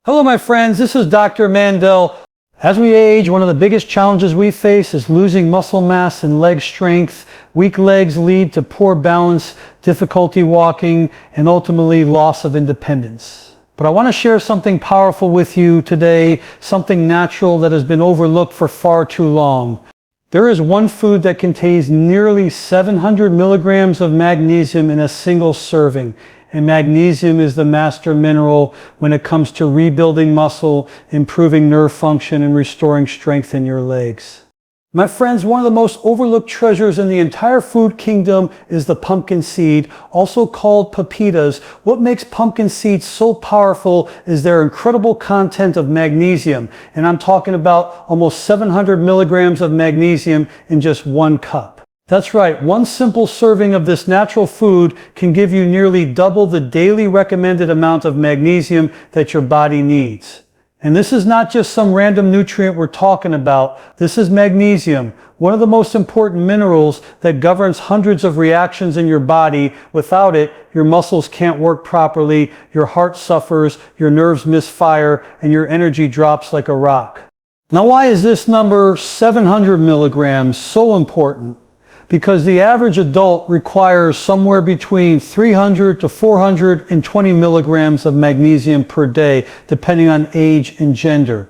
Hello my friends, this is Dr. Mandell. As we age, one of the biggest challenges we face is losing muscle mass and leg strength. Weak legs lead to poor balance, difficulty walking, and ultimately loss of independence. But I want to share something powerful with you today, something natural that has been overlooked for far too long. There is one food that contains nearly 700 milligrams of magnesium in a single serving. And magnesium is the master mineral when it comes to rebuilding muscle, improving nerve function, and restoring strength in your legs. My friends, one of the most overlooked treasures in the entire food kingdom is the pumpkin seed, also called pepitas. What makes pumpkin seeds so powerful is their incredible content of magnesium. And I'm talking about almost 700 milligrams of magnesium in just one cup. That's right, one simple serving of this natural food can give you nearly double the daily recommended amount of magnesium that your body needs. And this is not just some random nutrient we're talking about. This is magnesium, one of the most important minerals that governs hundreds of reactions in your body. Without it, your muscles can't work properly, your heart suffers, your nerves misfire, and your energy drops like a rock. Now, why is this number 700 milligrams so important? Because the average adult requires somewhere between 300 to 420 milligrams of magnesium per day, depending on age and gender.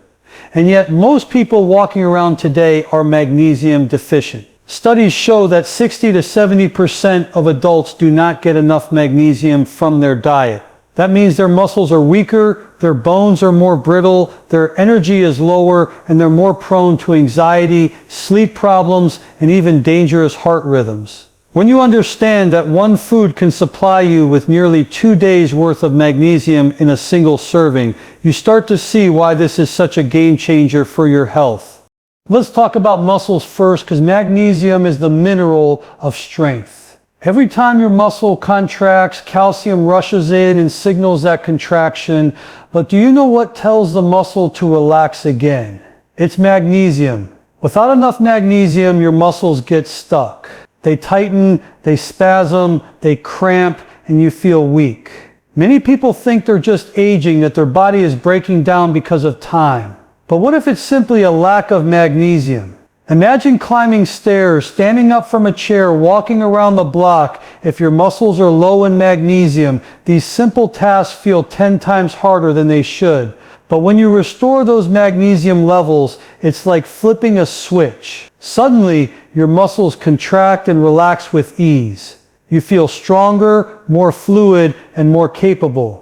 And yet most people walking around today are magnesium deficient. Studies show that 60 to 70% of adults do not get enough magnesium from their diet. That means their muscles are weaker, their bones are more brittle, their energy is lower, and they're more prone to anxiety, sleep problems, and even dangerous heart rhythms. When you understand that one food can supply you with nearly 2 days worth of magnesium in a single serving, you start to see why this is such a game changer for your health. Let's talk about muscles first, because magnesium is the mineral of strength. Every time your muscle contracts, calcium rushes in and signals that contraction. But do you know what tells the muscle to relax again? It's magnesium. Without enough magnesium, your muscles get stuck. They tighten, they spasm, they cramp, and you feel weak. Many people think they're just aging, that their body is breaking down because of time. But what if it's simply a lack of magnesium? Imagine climbing stairs, standing up from a chair, walking around the block. If your muscles are low in magnesium, these simple tasks feel 10 times harder than they should. But when you restore those magnesium levels, it's like flipping a switch. Suddenly, your muscles contract and relax with ease. You feel stronger, more fluid, and more capable.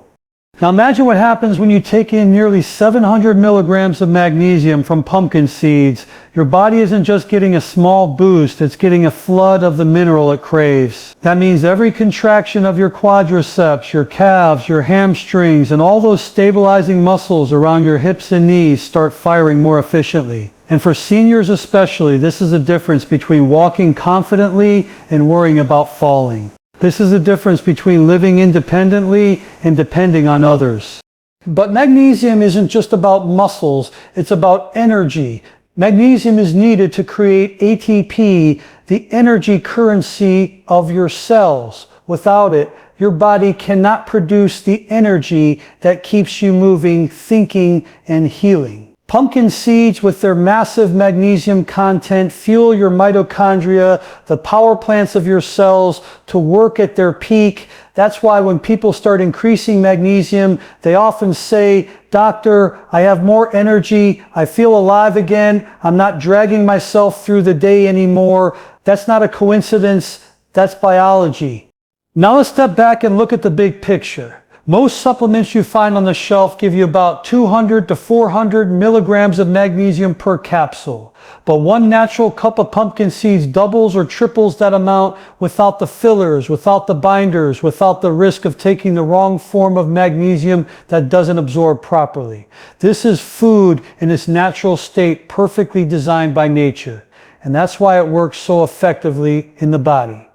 Now imagine what happens when you take in nearly 700 milligrams of magnesium from pumpkin seeds. Your body isn't just getting a small boost, it's getting a flood of the mineral it craves. That means every contraction of your quadriceps, your calves, your hamstrings, and all those stabilizing muscles around your hips and knees start firing more efficiently. And for seniors especially, this is the difference between walking confidently and worrying about falling. This is the difference between living independently and depending on others. But magnesium isn't just about muscles, it's about energy. Magnesium is needed to create ATP, the energy currency of your cells. Without it, your body cannot produce the energy that keeps you moving, thinking, and healing. Pumpkin seeds with their massive magnesium content fuel your mitochondria, the power plants of your cells, to work at their peak. That's why when people start increasing magnesium, they often say, "Doctor, I have more energy, I feel alive again, I'm not dragging myself through the day anymore." That's not a coincidence, that's biology. Now let's step back and look at the big picture. Most supplements you find on the shelf give you about 200 to 400 milligrams of magnesium per capsule. But one natural cup of pumpkin seeds doubles or triples that amount without the fillers, without the binders, without the risk of taking the wrong form of magnesium that doesn't absorb properly. This is food in its natural state, perfectly designed by nature. And that's why it works so effectively in the body.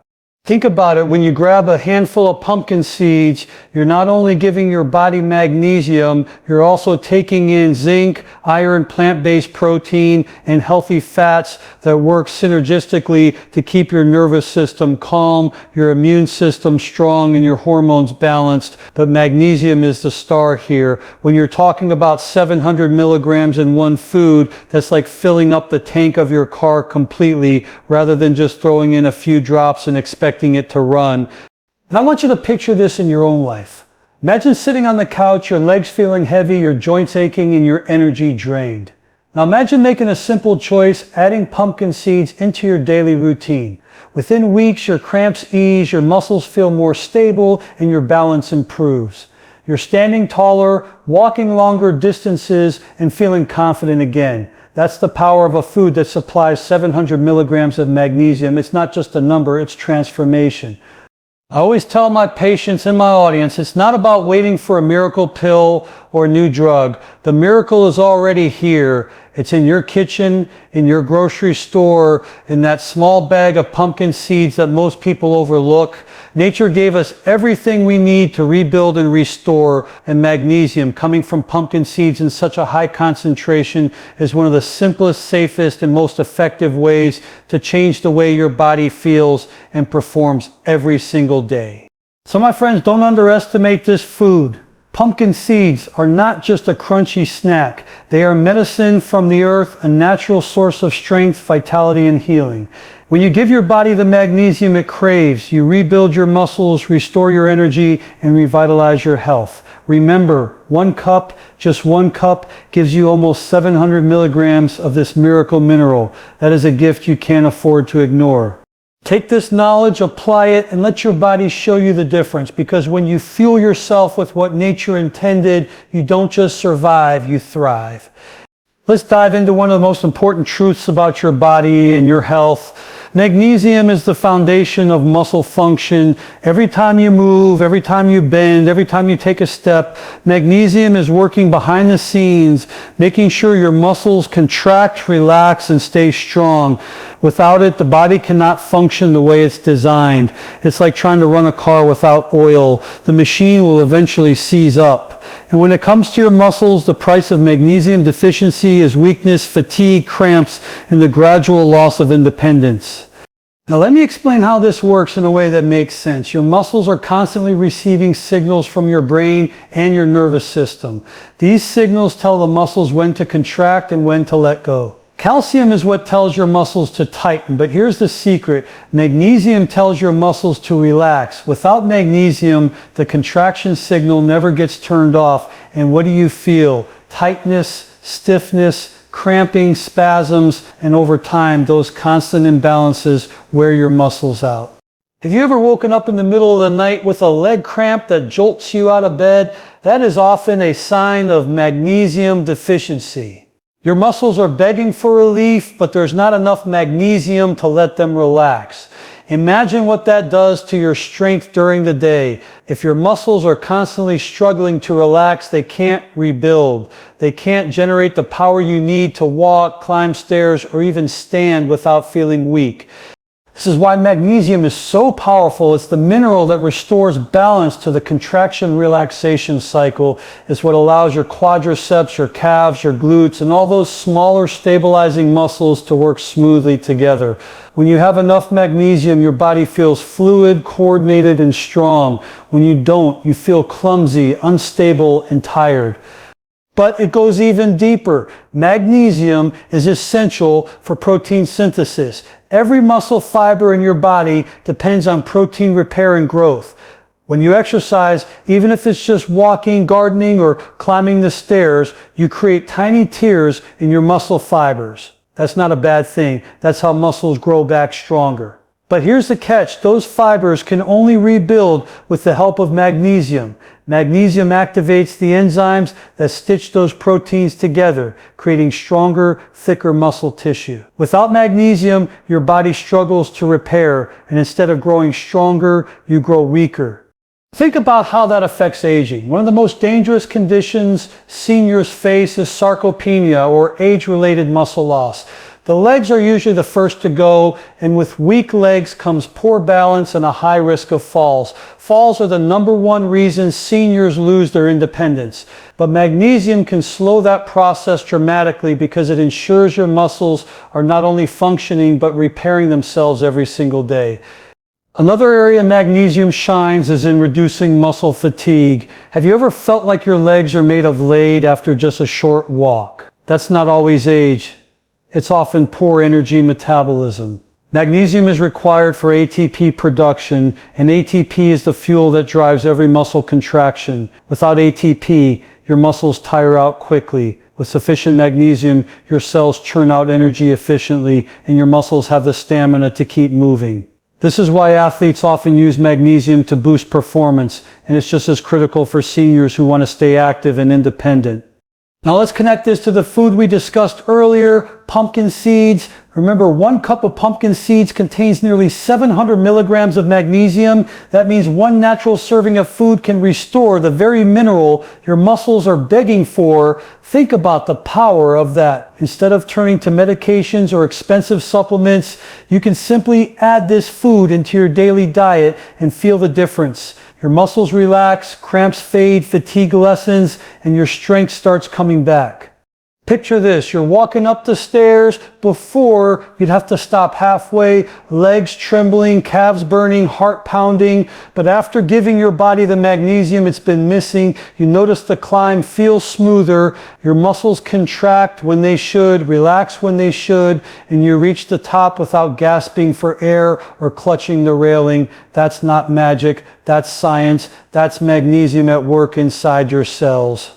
Think about it, when you grab a handful of pumpkin seeds, you're not only giving your body magnesium, you're also taking in zinc, iron, plant-based protein, and healthy fats that work synergistically to keep your nervous system calm, your immune system strong, and your hormones balanced. But magnesium is the star here. When you're talking about 700 milligrams in one food, that's like filling up the tank of your car completely, rather than just throwing in a few drops and expecting it to run. And I want you to picture this in your own life. Imagine sitting on the couch, your legs feeling heavy, your joints aching, and your energy drained. Now imagine making a simple choice, adding pumpkin seeds into your daily routine. Within weeks, your cramps ease, your muscles feel more stable, and your balance improves. You're standing taller, walking longer distances, and feeling confident again. That's the power of a food that supplies 700 milligrams of magnesium. It's not just a number, it's transformation. I always tell my patients and my audience, it's not about waiting for a miracle pill or a new drug. The miracle is already here. It's in your kitchen, in your grocery store, in that small bag of pumpkin seeds that most people overlook. Nature gave us everything we need to rebuild and restore, and magnesium coming from pumpkin seeds in such a high concentration is one of the simplest, safest, and most effective ways to change the way your body feels and performs every single day. So my friends, don't underestimate this food. Pumpkin seeds are not just a crunchy snack. They are medicine from the earth, a natural source of strength, vitality, and healing. When you give your body the magnesium it craves, you rebuild your muscles, restore your energy, and revitalize your health. Remember, just one cup, gives you almost 700 milligrams of this miracle mineral. That is a gift you can't afford to ignore. Take this knowledge, apply it, and let your body show you the difference, because when you fuel yourself with what nature intended, you don't just survive, you thrive. Let's dive into one of the most important truths about your body and your health. Magnesium is the foundation of muscle function. Every time you move, every time you bend, every time you take a step, magnesium is working behind the scenes, making sure your muscles contract, relax, and stay strong. Without it, the body cannot function the way it's designed. It's like trying to run a car without oil. The machine will eventually seize up. And when it comes to your muscles, the price of magnesium deficiency is weakness, fatigue, cramps, and the gradual loss of independence. Now let me explain how this works in a way that makes sense. Your muscles are constantly receiving signals from your brain and your nervous system. These signals tell the muscles when to contract and when to let go. Calcium is what tells your muscles to tighten, but here's the secret. Magnesium tells your muscles to relax. Without magnesium, the contraction signal never gets turned off. And what do you feel? Tightness, stiffness, cramping, spasms, and over time, those constant imbalances wear your muscles out. Have you ever woken up in the middle of the night with a leg cramp that jolts you out of bed? That is often a sign of magnesium deficiency. Your muscles are begging for relief, but there's not enough magnesium to let them relax. Imagine what that does to your strength during the day. If your muscles are constantly struggling to relax, they can't rebuild. They can't generate the power you need to walk, climb stairs, or even stand without feeling weak. This is why magnesium is so powerful. It's the mineral that restores balance to the contraction-relaxation cycle. It's what allows your quadriceps, your calves, your glutes, and all those smaller stabilizing muscles to work smoothly together. When you have enough magnesium, your body feels fluid, coordinated, and strong. When you don't, you feel clumsy, unstable, and tired. But it goes even deeper. Magnesium is essential for protein synthesis. Every muscle fiber in your body depends on protein repair and growth. When you exercise, even if it's just walking, gardening, or climbing the stairs, you create tiny tears in your muscle fibers. That's not a bad thing. That's how muscles grow back stronger. But here's the catch. Those fibers can only rebuild with the help of magnesium. Magnesium activates the enzymes that stitch those proteins together, creating stronger, thicker muscle tissue. Without magnesium, your body struggles to repair, and instead of growing stronger, you grow weaker. Think about how that affects aging. One of the most dangerous conditions seniors face is sarcopenia, or age-related muscle loss. The legs are usually the first to go, and with weak legs comes poor balance and a high risk of falls. Falls are the #1 reason seniors lose their independence. But magnesium can slow that process dramatically because it ensures your muscles are not only functioning but repairing themselves every single day. Another area magnesium shines is in reducing muscle fatigue. Have you ever felt like your legs are made of lead after just a short walk? That's not always age. It's often poor energy metabolism. Magnesium is required for ATP production, and ATP is the fuel that drives every muscle contraction. Without ATP, your muscles tire out quickly. With sufficient magnesium, your cells churn out energy efficiently, and your muscles have the stamina to keep moving. This is why athletes often use magnesium to boost performance, and it's just as critical for seniors who want to stay active and independent. Now let's connect this to the food we discussed earlier, pumpkin seeds. Remember, 1 cup of pumpkin seeds contains nearly 700 milligrams of magnesium. That means 1 natural serving of food can restore the very mineral your muscles are begging for. Think about the power of that. Instead of turning to medications or expensive supplements, you can simply add this food into your daily diet and feel the difference. Your muscles relax, cramps fade, fatigue lessens, and your strength starts coming back. Picture this, you're walking up the stairs. Before, you'd have to stop halfway, legs trembling, calves burning, heart pounding. But after giving your body the magnesium it's been missing, you notice the climb feels smoother, your muscles contract when they should, relax when they should, and you reach the top without gasping for air or clutching the railing. That's not magic, that's science, that's magnesium at work inside your cells.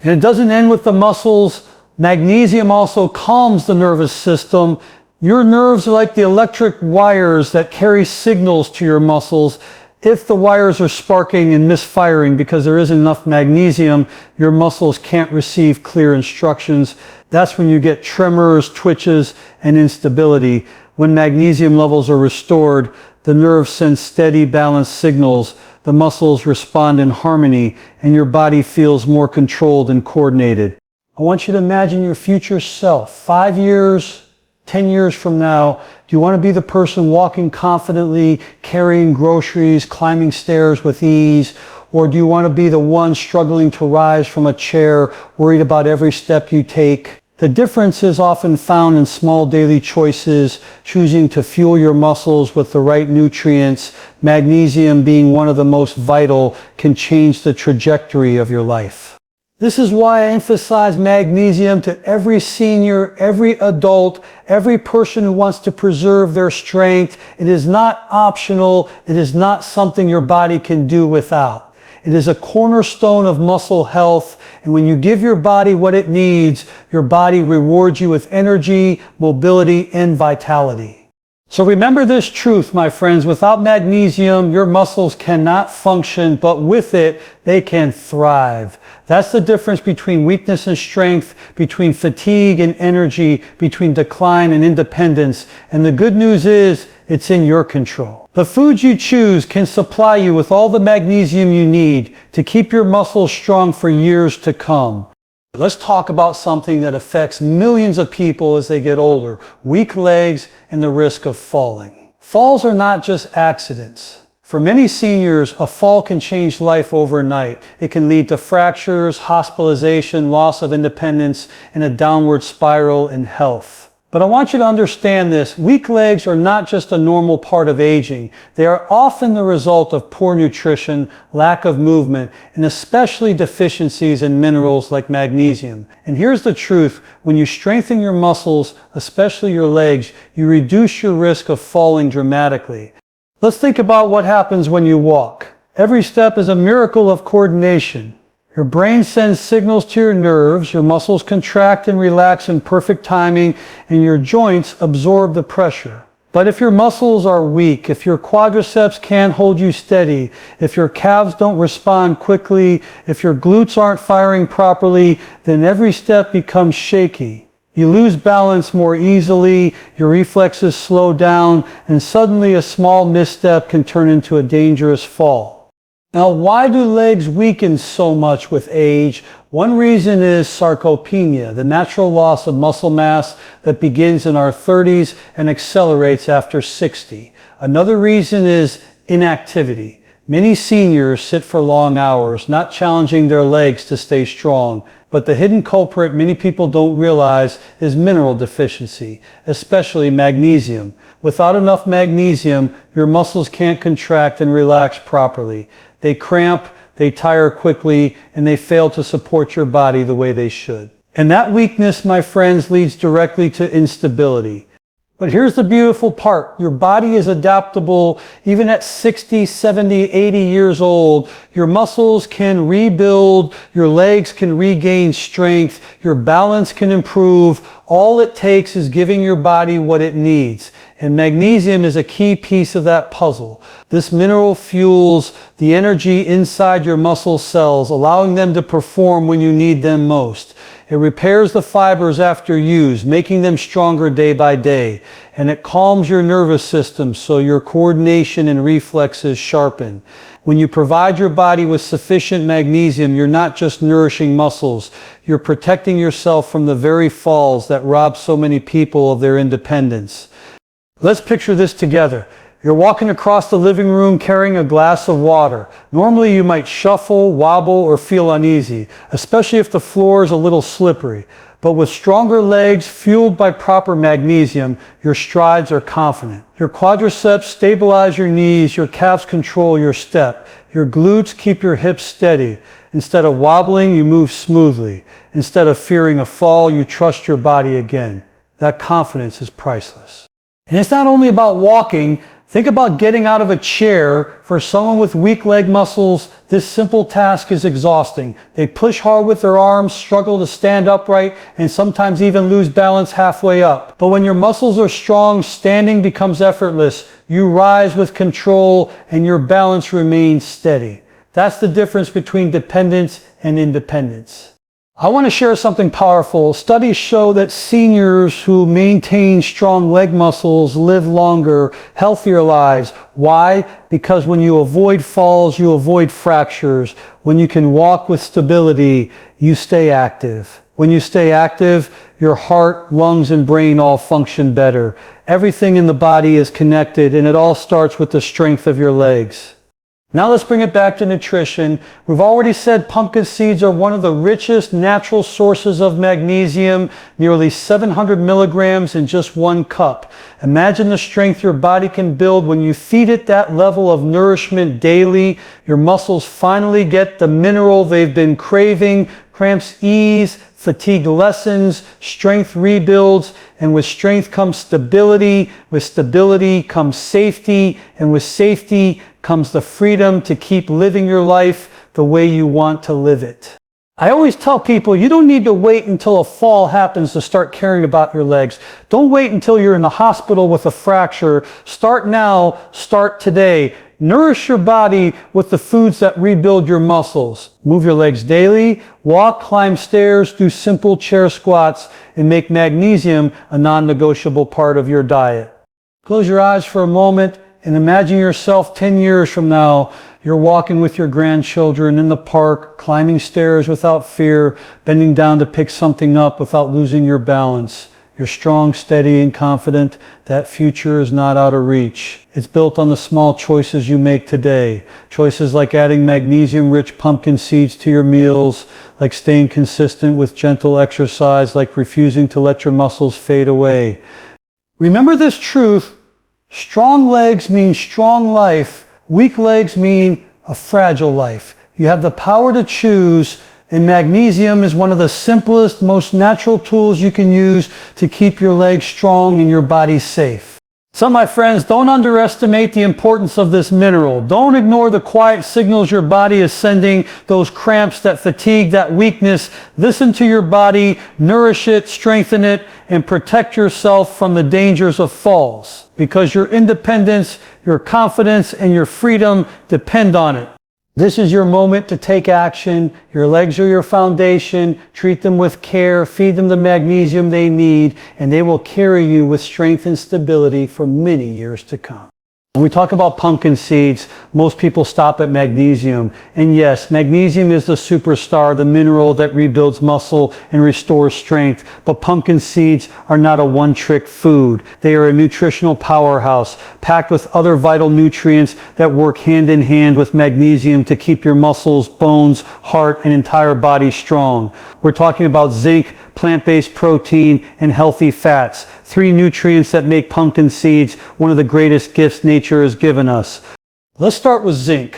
And it doesn't end with the muscles. Magnesium also calms the nervous system. Your nerves are like the electric wires that carry signals to your muscles. If the wires are sparking and misfiring because there isn't enough magnesium, your muscles can't receive clear instructions. That's when you get tremors, twitches, and instability. When magnesium levels are restored, the nerves send steady, balanced signals. The muscles respond in harmony, and your body feels more controlled and coordinated. I want you to imagine your future self, 5 years, 10 years from now. Do you want to be the person walking confidently, carrying groceries, climbing stairs with ease? Or do you want to be the one struggling to rise from a chair, worried about every step you take? The difference is often found in small daily choices, choosing to fuel your muscles with the right nutrients. Magnesium, being one of the most vital, can change the trajectory of your life. This is why I emphasize magnesium to every senior, every adult, every person who wants to preserve their strength. It is not optional. It is not something your body can do without. It is a cornerstone of muscle health, and when you give your body what it needs, your body rewards you with energy, mobility, and vitality. So remember this truth, my friends. Without magnesium, your muscles cannot function, but with it, they can thrive. That's the difference between weakness and strength, between fatigue and energy, between decline and independence. And the good news is, it's in your control. The foods you choose can supply you with all the magnesium you need to keep your muscles strong for years to come. Let's talk about something that affects millions of people as they get older: weak legs and the risk of falling. Falls are not just accidents. For many seniors, a fall can change life overnight. It can lead to fractures, hospitalization, loss of independence, and a downward spiral in health. But I want you to understand this. Weak legs are not just a normal part of aging. They are often the result of poor nutrition, lack of movement, and especially deficiencies in minerals like magnesium. And here's the truth. When you strengthen your muscles, especially your legs, you reduce your risk of falling dramatically. Let's think about what happens when you walk. Every step is a miracle of coordination. Your brain sends signals to your nerves, your muscles contract and relax in perfect timing, and your joints absorb the pressure. But if your muscles are weak, if your quadriceps can't hold you steady, if your calves don't respond quickly, if your glutes aren't firing properly, then every step becomes shaky. You lose balance more easily, your reflexes slow down, and suddenly a small misstep can turn into a dangerous fall. Now, why do legs weaken so much with age? One reason is sarcopenia, the natural loss of muscle mass that begins in our 30s and accelerates after 60. Another reason is inactivity. Many seniors sit for long hours, not challenging their legs to stay strong. But the hidden culprit many people don't realize is mineral deficiency, especially magnesium. Without enough magnesium, your muscles can't contract and relax properly. They cramp, they tire quickly, and they fail to support your body the way they should. And that weakness, my friends, leads directly to instability. But here's the beautiful part. Your body is adaptable even at 60, 70, 80 years old. Your muscles can rebuild, your legs can regain strength, your balance can improve. All it takes is giving your body what it needs. And magnesium is a key piece of that puzzle. This mineral fuels the energy inside your muscle cells, allowing them to perform when you need them most. It repairs the fibers after use, making them stronger day by day. And it calms your nervous system so your coordination and reflexes sharpen. When you provide your body with sufficient magnesium, you're not just nourishing muscles, you're protecting yourself from the very falls that rob so many people of their independence. Let's picture this together. You're walking across the living room carrying a glass of water. Normally you might shuffle, wobble, or feel uneasy, especially if the floor is a little slippery. But with stronger legs fueled by proper magnesium, your strides are confident. Your quadriceps stabilize your knees, your calves control your step. Your glutes keep your hips steady. Instead of wobbling, you move smoothly. Instead of fearing a fall, you trust your body again. That confidence is priceless. And it's not only about walking. Think about getting out of a chair. For someone with weak leg muscles, this simple task is exhausting. They push hard with their arms, struggle to stand upright, and sometimes even lose balance halfway up. But when your muscles are strong, standing becomes effortless. You rise with control, and your balance remains steady. That's the difference between dependence and independence. I want to share something powerful. Studies show that seniors who maintain strong leg muscles live longer, healthier lives. Why? Because when you avoid falls, you avoid fractures. When you can walk with stability, you stay active. When you stay active, your heart, lungs, and brain all function better. Everything in the body is connected, and it all starts with the strength of your legs. Now let's bring it back to nutrition. We've already said pumpkin seeds are one of the richest natural sources of magnesium, nearly 700 milligrams in just 1 cup. Imagine the strength your body can build when you feed it that level of nourishment daily. Your muscles finally get the mineral they've been craving. Cramps ease, fatigue lessens, strength rebuilds, and with strength comes stability. With stability comes safety, and with safety comes the freedom to keep living your life the way you want to live it. I always tell people you don't need to wait until a fall happens to start caring about your legs. Don't wait until you're in the hospital with a fracture. Start now, start today. Nourish your body with the foods that rebuild your muscles. Move your legs daily, walk, climb stairs, do simple chair squats, and make magnesium a non-negotiable part of your diet. Close your eyes for a moment and imagine yourself 10 years from now. You're walking with your grandchildren in the park, climbing stairs without fear, bending down to pick something up without losing your balance. You're strong, steady, and confident. That future is not out of reach. It's built on the small choices you make today. Choices like adding magnesium-rich pumpkin seeds to your meals, like staying consistent with gentle exercise, like refusing to let your muscles fade away. Remember this truth. Strong legs mean strong life. Weak legs mean a fragile life. You have the power to choose, and magnesium is one of the simplest, most natural tools you can use to keep your legs strong and your body safe. So my friends, don't underestimate the importance of this mineral. Don't ignore the quiet signals your body is sending, those cramps, that fatigue, that weakness. Listen to your body, nourish it, strengthen it, and protect yourself from the dangers of falls. Because your independence, your confidence, and your freedom depend on it. This is your moment to take action. Your legs are your foundation. Treat them with care. Feed them the magnesium they need, and they will carry you with strength and stability for many years to come. When we talk about pumpkin seeds, most people stop at magnesium. And yes, magnesium is the superstar, the mineral that rebuilds muscle and restores strength. But pumpkin seeds are not a one-trick food. They are a nutritional powerhouse, packed with other vital nutrients that work hand in hand with magnesium to keep your muscles, bones, heart, and entire body strong. We're talking about zinc, plant-based protein, and healthy fats. 3 nutrients that make pumpkin seeds one of the greatest gifts nature has given us. Let's start with zinc.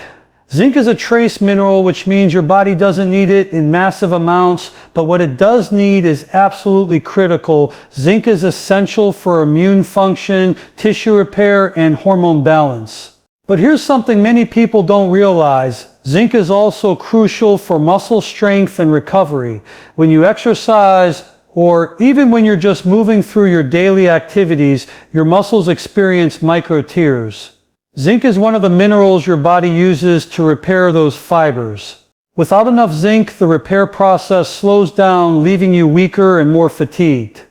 Zinc is a trace mineral, which means your body doesn't need it in massive amounts, but what it does need is absolutely critical. Zinc is essential for immune function, tissue repair, and hormone balance. But here's something many people don't realize. Zinc is also crucial for muscle strength and recovery. When you exercise, or even when you're just moving through your daily activities, your muscles experience micro tears. Zinc is one of the minerals your body uses to repair those fibers. Without enough zinc, the repair process slows down, leaving you weaker and more fatigued.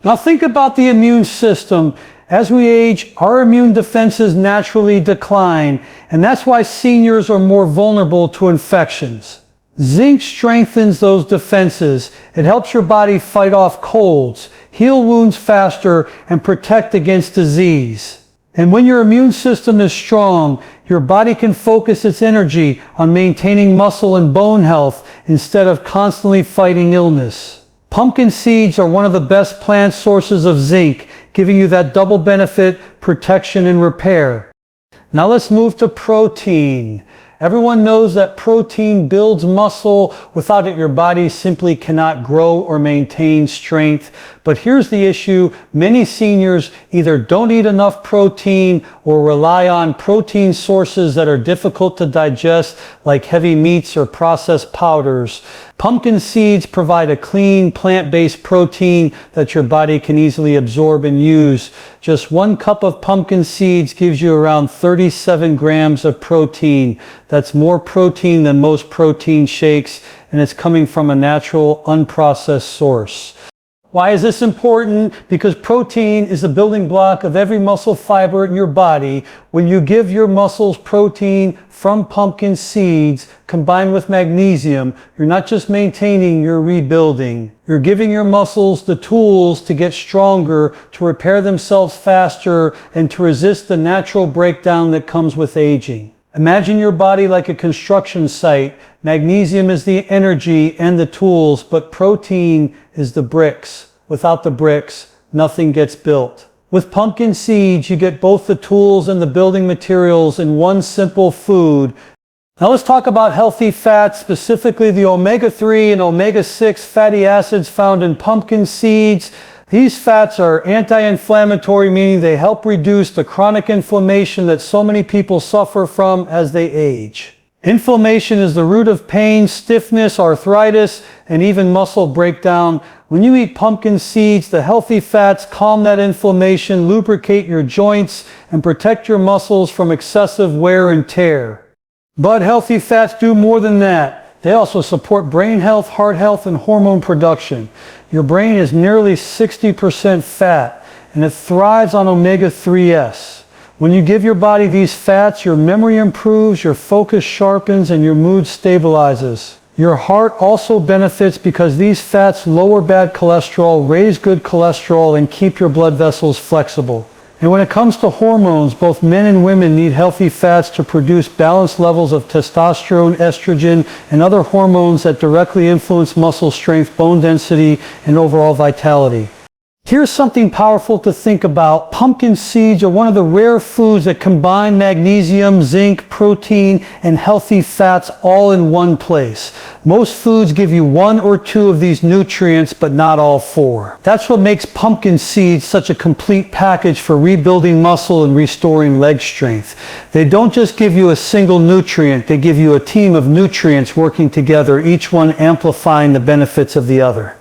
Now think about the immune system. As we age, our immune defenses naturally decline, and that's why seniors are more vulnerable to infections. Zinc strengthens those defenses. It helps your body fight off colds, heal wounds faster, and protect against disease. And when your immune system is strong, your body can focus its energy on maintaining muscle and bone health instead of constantly fighting illness. Pumpkin seeds are one of the best plant sources of zinc, giving you that double benefit, protection, and repair. Now let's move to protein. Everyone knows that protein builds muscle. Without it, your body simply cannot grow or maintain strength. But here's the issue. Many seniors either don't eat enough protein or rely on protein sources that are difficult to digest, like heavy meats or processed powders. Pumpkin seeds provide a clean, plant-based protein that your body can easily absorb and use. Just 1 cup of pumpkin seeds gives you around 37 grams of protein. That's more protein than most protein shakes, and it's coming from a natural, unprocessed source. Why is this important? Because protein is the building block of every muscle fiber in your body. When you give your muscles protein from pumpkin seeds combined with magnesium, you're not just maintaining, you're rebuilding. You're giving your muscles the tools to get stronger, to repair themselves faster, and to resist the natural breakdown that comes with aging. Imagine your body like a construction site. Magnesium is the energy and the tools, but protein is the bricks. Without the bricks, nothing gets built. With pumpkin seeds, you get both the tools and the building materials in one simple food. Now let's talk about healthy fats, specifically the omega-3 and omega-6 fatty acids found in pumpkin seeds. These fats are anti-inflammatory, meaning they help reduce the chronic inflammation that so many people suffer from as they age. Inflammation is the root of pain, stiffness, arthritis, and even muscle breakdown. When you eat pumpkin seeds, the healthy fats calm that inflammation, lubricate your joints, and protect your muscles from excessive wear and tear. But healthy fats do more than that. They also support brain health, heart health, and hormone production. Your brain is nearly 60% fat, and it thrives on omega-3s. When you give your body these fats, your memory improves, your focus sharpens, and your mood stabilizes. Your heart also benefits because these fats lower bad cholesterol, raise good cholesterol, and keep your blood vessels flexible. And when it comes to hormones, both men and women need healthy fats to produce balanced levels of testosterone, estrogen, and other hormones that directly influence muscle strength, bone density, and overall vitality. Here's something powerful to think about. Pumpkin seeds are one of the rare foods that combine magnesium, zinc, protein, and healthy fats all in one place. Most foods give you 1 or 2 of these nutrients, but not all 4. That's what makes pumpkin seeds such a complete package for rebuilding muscle and restoring leg strength. They don't just give you a single nutrient, they give you a team of nutrients working together, each one amplifying the benefits of the other.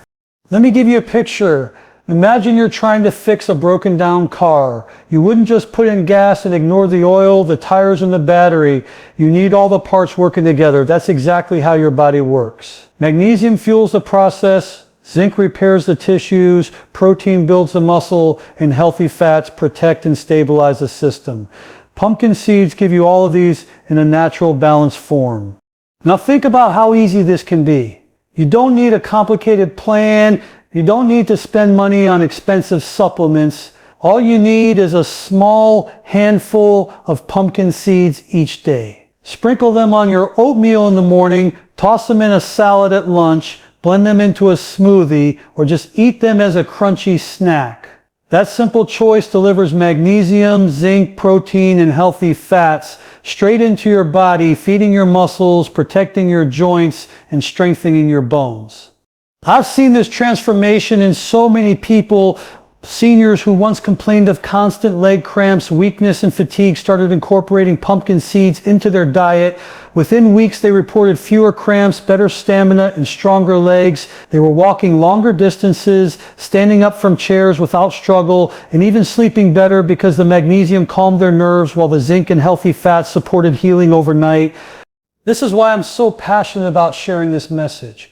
Let me give you a picture. Imagine you're trying to fix a broken down car. You wouldn't just put in gas and ignore the oil, the tires, and the battery. You need all the parts working together. That's exactly how your body works. Magnesium fuels the process, zinc repairs the tissues, protein builds the muscle, and healthy fats protect and stabilize the system. Pumpkin seeds give you all of these in a natural, balanced form. Now think about how easy this can be. You don't need a complicated plan. You don't need to spend money on expensive supplements. All you need is a small handful of pumpkin seeds each day. Sprinkle them on your oatmeal in the morning, toss them in a salad at lunch, blend them into a smoothie, or just eat them as a crunchy snack. That simple choice delivers magnesium, zinc, protein, and healthy fats straight into your body, feeding your muscles, protecting your joints, and strengthening your bones. I've seen this transformation in so many people. Seniors who once complained of constant leg cramps, weakness, and fatigue started incorporating pumpkin seeds into their diet. Within weeks, they reported fewer cramps, better stamina, and stronger legs. They were walking longer distances, standing up from chairs without struggle, and even sleeping better because the magnesium calmed their nerves while the zinc and healthy fats supported healing overnight. This is why I'm so passionate about sharing this message.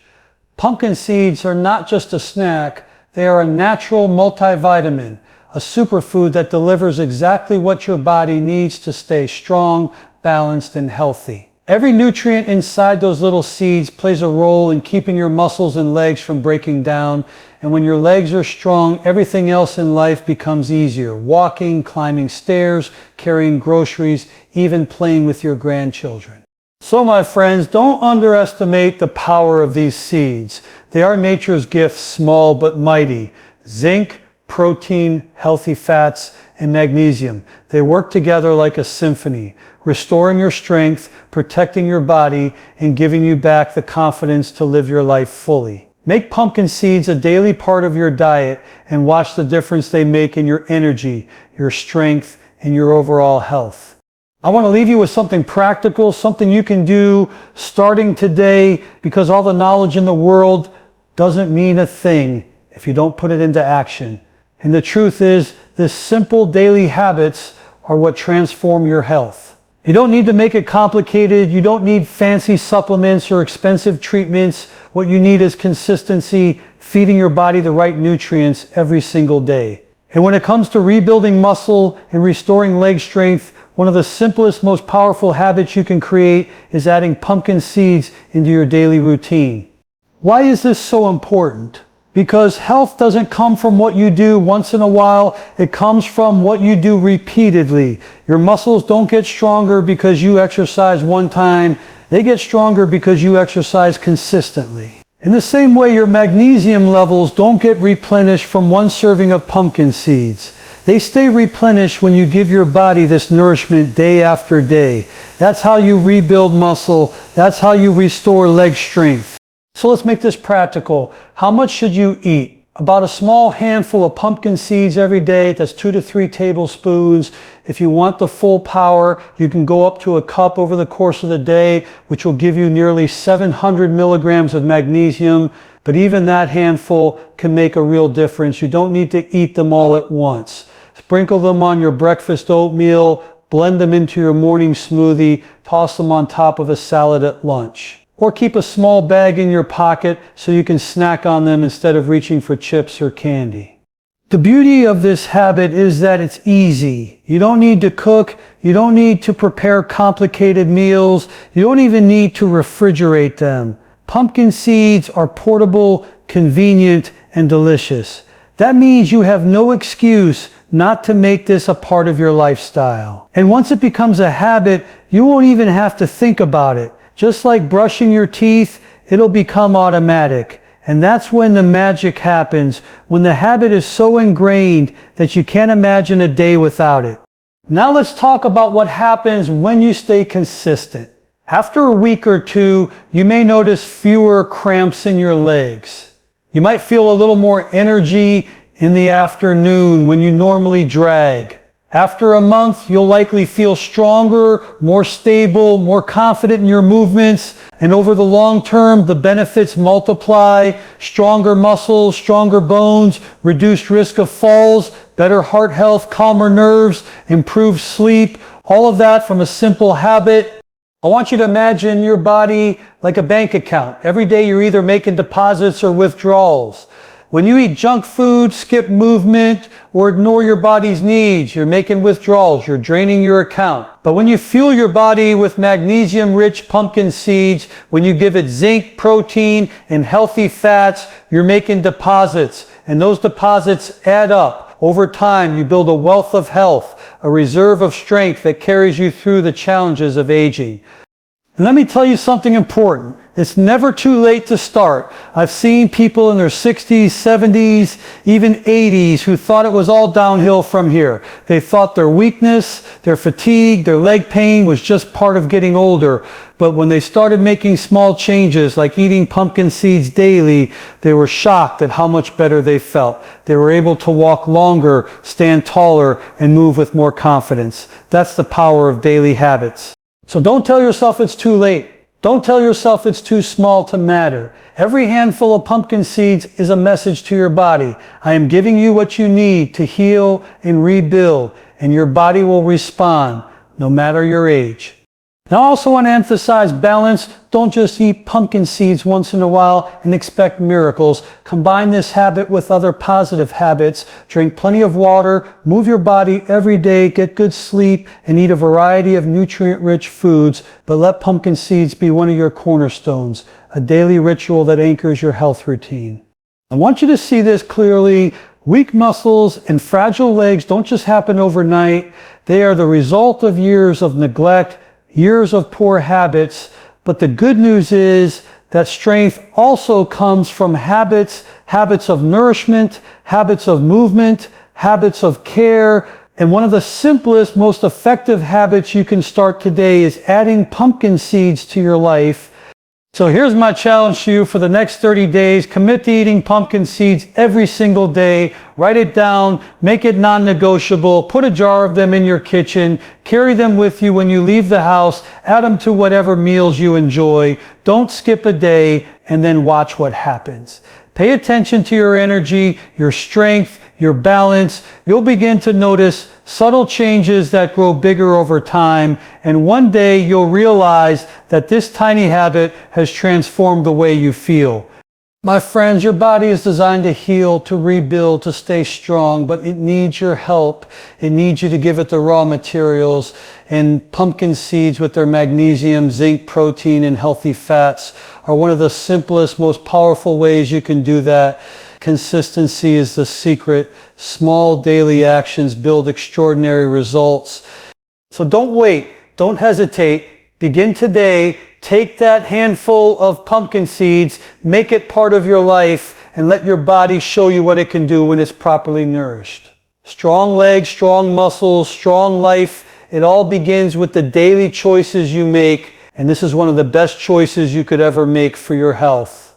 Pumpkin seeds are not just a snack. They are a natural multivitamin, a superfood that delivers exactly what your body needs to stay strong, balanced, and healthy. Every nutrient inside those little seeds plays a role in keeping your muscles and legs from breaking down. And when your legs are strong, everything else in life becomes easier. Walking, climbing stairs, carrying groceries, even playing with your grandchildren. So my friends, don't underestimate the power of these seeds. They are nature's gift, small but mighty. Zinc, protein, healthy fats, and magnesium. They work together like a symphony, restoring your strength, protecting your body, and giving you back the confidence to live your life fully. Make pumpkin seeds a daily part of your diet and watch the difference they make in your energy, your strength, and your overall health. I want to leave you with something practical, something you can do starting today, because all the knowledge in the world doesn't mean a thing if you don't put it into action. And the truth is, these simple daily habits are what transform your health. You don't need to make it complicated. You don't need fancy supplements or expensive treatments. What you need is consistency, feeding your body the right nutrients every single day. And when it comes to rebuilding muscle and restoring leg strength, one of the simplest, most powerful habits you can create is adding pumpkin seeds into your daily routine. Why is this so important? Because health doesn't come from what you do once in a while. It comes from what you do repeatedly. Your muscles don't get stronger because you exercise one time. They get stronger because you exercise consistently. In the same way, your magnesium levels don't get replenished from one serving of pumpkin seeds. They stay replenished when you give your body this nourishment day after day. That's how you rebuild muscle. That's how you restore leg strength. So let's make this practical. How much should you eat? About a small handful of pumpkin seeds every day. That's 2 to 3 tablespoons. If you want the full power, you can go up to a cup over the course of the day, which will give you nearly 700 milligrams of magnesium. But even that handful can make a real difference. You don't need to eat them all at once. Sprinkle them on your breakfast oatmeal, blend them into your morning smoothie, toss them on top of a salad at lunch. Or keep a small bag in your pocket so you can snack on them instead of reaching for chips or candy. The beauty of this habit is that it's easy. You don't need to cook. You don't need to prepare complicated meals. You don't even need to refrigerate them. Pumpkin seeds are portable, convenient, and delicious. That means you have no excuse not to make this a part of your lifestyle. And once it becomes a habit, you won't even have to think about it. Just like brushing your teeth, it'll become automatic. And that's when the magic happens, when the habit is so ingrained that you can't imagine a day without it. Now let's talk about what happens when you stay consistent. After a week or two, you may notice fewer cramps in your legs. You might feel a little more energy in the afternoon when you normally drag. After a month, you'll likely feel stronger, more stable, more confident in your movements. And over the long term, the benefits multiply. Stronger muscles, stronger bones, reduced risk of falls, better heart health, calmer nerves, improved sleep. All of that from a simple habit. I want you to imagine your body like a bank account. Every day you're either making deposits or withdrawals. When you eat junk food, skip movement, or ignore your body's needs, you're making withdrawals, you're draining your account. But when you fuel your body with magnesium-rich pumpkin seeds, when you give it zinc, protein, and healthy fats, you're making deposits. And those deposits add up. Over time, you build a wealth of health, a reserve of strength that carries you through the challenges of aging. And let me tell you something important. It's never too late to start. I've seen people in their 60s, 70s, even 80s who thought it was all downhill from here. They thought their weakness, their fatigue, their leg pain was just part of getting older. But when they started making small changes like eating pumpkin seeds daily, they were shocked at how much better they felt. They were able to walk longer, stand taller, and move with more confidence. That's the power of daily habits. So don't tell yourself it's too late. Don't tell yourself it's too small to matter. Every handful of pumpkin seeds is a message to your body. I am giving you what you need to heal and rebuild, and your body will respond, no matter your age. Now I also want to emphasize balance. Don't just eat pumpkin seeds once in a while and expect miracles. Combine this habit with other positive habits. Drink plenty of water, move your body every day, get good sleep, and eat a variety of nutrient-rich foods. But let pumpkin seeds be one of your cornerstones, a daily ritual that anchors your health routine. I want you to see this clearly. Weak muscles and fragile legs don't just happen overnight. They are the result of years of neglect, years of poor habits. But the good news is that strength also comes from habits of nourishment, habits of movement, habits of care. And one of the simplest, most effective habits you can start today is adding pumpkin seeds to your life. So here's my challenge to you for the next 30 days. Commit to eating pumpkin seeds every single day. Write it down. Make it non-negotiable. Put a jar of them in your kitchen. Carry them with you when you leave the house. Add them to whatever meals you enjoy. Don't skip a day, and then watch what happens. Pay attention to your energy, your strength, your balance. You'll begin to notice subtle changes that grow bigger over time, and one day you'll realize that this tiny habit has transformed the way you feel. My friends, your body is designed to heal, to rebuild, to stay strong, but it needs your help. It needs you to give it the raw materials, and pumpkin seeds with their magnesium, zinc, protein, and healthy fats are one of the simplest, most powerful ways you can do that. Consistency is the secret. Small daily actions build extraordinary results. So don't wait. Don't hesitate. Begin today. Take that handful of pumpkin seeds, make it part of your life, and let your body show you what it can do when it's properly nourished. Strong legs, strong muscles, strong life. It all begins with the daily choices you make, and this is one of the best choices you could ever make for your health.